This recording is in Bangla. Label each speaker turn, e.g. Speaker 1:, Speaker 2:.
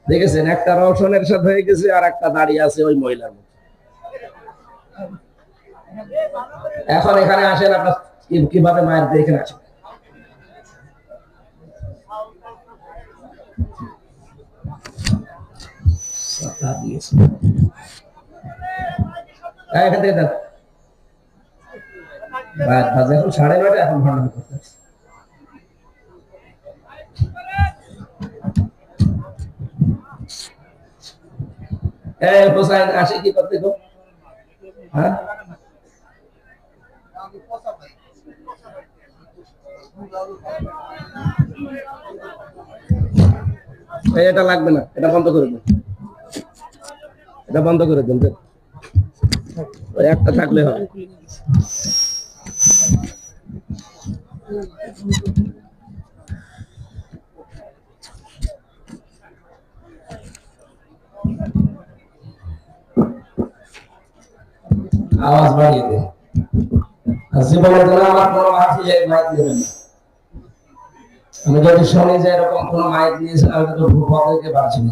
Speaker 1: দেখেছেন একটা রওশনের সাথে হয়ে গেছে আর একটা দাঁড়িয়ে আছে ওই মহিলার মধ্যে। এখন এখানে আসেন আপনার কিভাবে মায়ের দেখে আসেন। এখান থেকে দেন এখন 9:30 এখন ভান্ডার করতেছে। হোসাইন আসে কি করতে গো? হ্যাঁ এটা লাগবে না, এটা বন্ধ করে দেন, এটা বন্ধ করে দেন, একটা থাকলে হয়। আওয়াজ বাড়িয়ে দেন। জীবনের জন্য আমার কোনো মাইক দেবেন না। আমি যদি শুনি যে এরকম কোনো মাইক দিয়েছেন আমি তো ভূপতিকে বাড়ছি না।